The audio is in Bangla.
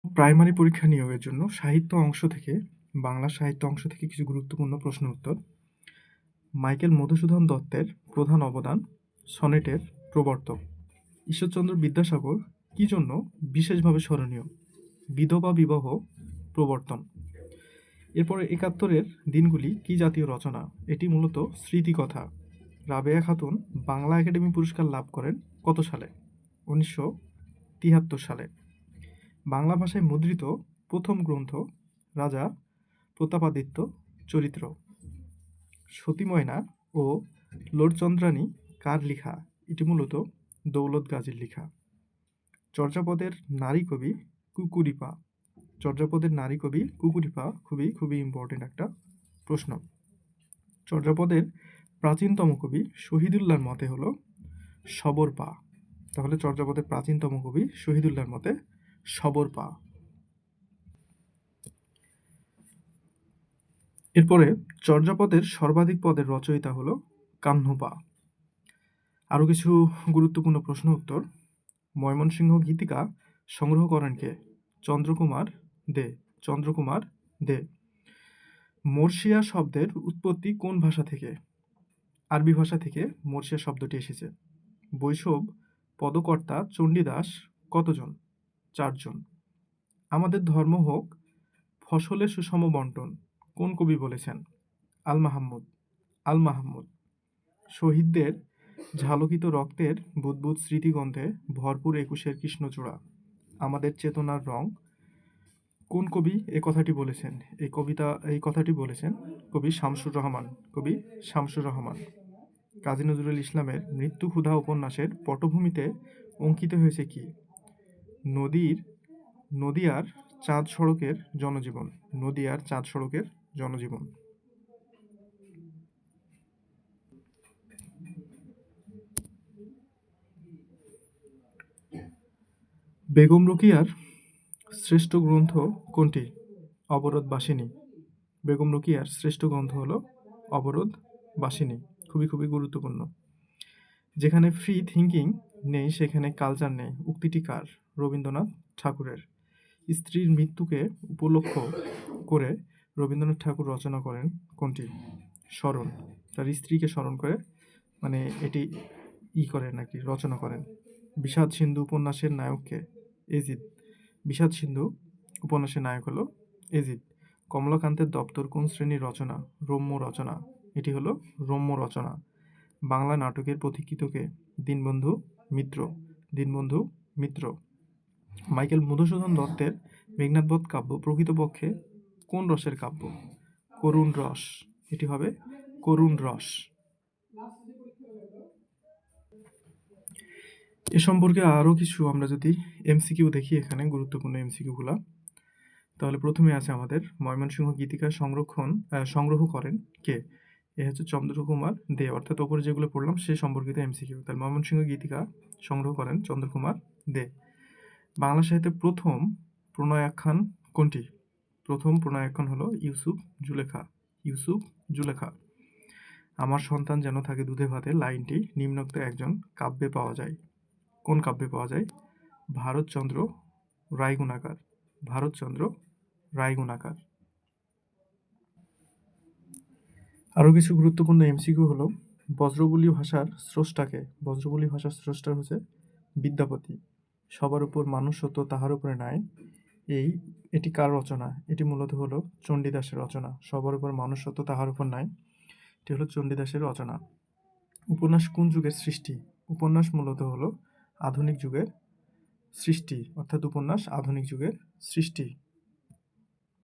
প্রাইমারি পরীক্ষা নিয়োগের জন্য বাংলা সাহিত্য অংশ থেকে কিছু গুরুত্বপূর্ণ প্রশ্ন উত্তর। মাইকেল মধুসূদন দত্তের প্রধান অবদান সনেটের প্রবর্তক। ঈশ্বরচন্দ্র বিদ্যাসাগর কি জন্য বিশেষভাবে স্মরণীয়? বিধবা বিবাহ প্রবর্তন। এরপরে ৭১-এর দিনগুলি কি জাতীয় রচনা? এটি মূলত স্মৃতিকথা। রাবেয়া খাতুন বাংলা একাডেমি পুরস্কার লাভ করেন কত সালে? ১৯৭৩ সালে। বাংলা ভাষায় মুদ্রিত প্রথম গ্রন্থ রাজা প্রতাপাদিত্য চরিত্র। সতী ময়না ও লোরচন্দ্রানী কার লেখা? এটি মূলত দৌলত গাজীর লেখা। চর্যাপদের নারী কবি কুকুরিপা। চর্যাপদের নারী কবি কুকুরিপা খুবই ইম্পর্টেন্ট একটা প্রশ্ন। চর্যাপদের প্রাচীনতম কবি শহীদুল্লাহর মতে হলো সবরপা। তাহলে চর্যাপদের প্রাচীনতম কবি শহীদুল্লাহর মতে সবরপা। এরপরে চর্যাপদের সর্বাধিক পদের রচয়িতা হলো কাহ্নপা। আরও কিছু গুরুত্বপূর্ণ প্রশ্ন উত্তর। ময়মনসিংহ গীতিকা সংগ্রহ করেন কে? চন্দ্রকুমার দে। চন্দ্রকুমার দে। মর্শিয়া শব্দের উৎপত্তি কোন ভাষা থেকে? আরবি ভাষা থেকে মর্শিয়া শব্দটি এসেছে। বৈষ্ণব পদকর্তা চণ্ডীদাস কতজন? ৪ জন। আমাদের ধর্ম হোক ফসলের সুষম বন্টন কোন কবি বলেছেন? আল মাহমুদ। আল মাহমুদ। শহীদদের ঝালকিত রক্তের বুদ্বুদ স্মৃতিগন্ধে ভরপুর ২১-এর কৃষ্ণচূড়া আমাদের চেতনার রং কোন কবি এই কথাটি বলেছেন? এই কথাটি বলেছেন কবি শামসুর রহমান। কবি শামসুর রহমান। কাজী নজরুল ইসলামের মৃত্যু ক্ষুধা উপন্যাসের পটভূমিতে অঙ্কিত হয়েছে কি? নদিয়ার চাঁদ সড়কের জনজীবন। নদিয়ার চাঁদ সড়কের জনজীবন। বেগম রোকেয়ার শ্রেষ্ঠ গ্রন্থ কোনটি? অবরোধবাসিনী। বেগম রোকেয়ার শ্রেষ্ঠ গ্রন্থ হলো অবরোধবাসিনী। খুবই গুরুত্বপূর্ণ। যেখানে ফ্রি থিঙ্কিং নেই সেখানে কালচার নেই উক্তিটি কার? রবীন্দ্রনাথ ঠাকুরের। স্ত্রীর মৃত্যুকে উপলক্ষ করে রবীন্দ্রনাথ ঠাকুর রচনা করেন কোনটি? স্মরণ। তার স্ত্রীকে স্মরণ করে এটি করেন আর কি, রচনা করেন। বিষাদ সিন্ধু উপন্যাসের নায়ককে? এজিদ। বিষাদ সিন্ধু উপন্যাসের নায়ক হলো এজিদ। কমলাকান্তের দপ্তর কোন শ্রেণীর রচনা? রম্য রচনা। এটি হলো রম্য রচনা। বাংলা নাটকের পথিকৃতকে? দীনবন্ধু মিত্র। দীনবন্ধু মিত্র। মাইকেল মধুসূদন দত্তের মেঘনাদবধ কাব্য প্রকৃতপক্ষে কোন রসের কাব্য? করুণ রস। এটি হবে করুণ রস। এ সম্পর্কে আরও কিছু আমরা যদি এমসিকিউ দেখি, এখানে গুরুত্বপূর্ণ এমসিকিউগুলা, তাহলে প্রথমে আছে আমাদের ময়মনসিংহ গীতিকা সংগ্রহ করেন কে? এ হচ্ছে চন্দ্রকুমার দে। অর্থাৎ ওপরে যেগুলো পড়লাম সে সম্পর্কিত এমসিকিউ। তাহলে ময়মনসিংহ গীতিকা সংগ্রহ করেন চন্দ্রকুমার দে। বাংলা সাহিত্যে প্রথম প্রণয়াখ্যান কোনটি? প্রথম প্রণয়াখ্যান হলো ইউসুফ জুলেখা। ইউসুফ জুলেখা। আমার সন্তান যেন থাকে দুধে ভাতে লাইনটি নিম্নোক্ত একজন কাব্যে পাওয়া যায়। কোন কাব্যে পাওয়া যায়? ভারতচন্দ্র রায়গুণাকার। ভারতচন্দ্র রায়গুণাকার। আরও কিছু গুরুত্বপূর্ণ এমসিকিউ হলো বজ্রবুলি ভাষার স্রষ্টাকে? বজ্রবুলি ভাষার স্রষ্টা হচ্ছে বিদ্যাপতি। সবার উপর মানুষ সত্য তাহার উপরে নাই, এটি কার রচনা? এটি মূলত হলো চণ্ডীদাসের রচনা। সবার উপর মানুষ সত্য তাহার উপর নাই, এটি হলো চণ্ডীদাসের রচনা। উপন্যাস কোন যুগের সৃষ্টি? উপন্যাস মূলত হলো আধুনিক যুগের সৃষ্টি, অর্থাৎ উপন্যাস আধুনিক যুগের সৃষ্টি।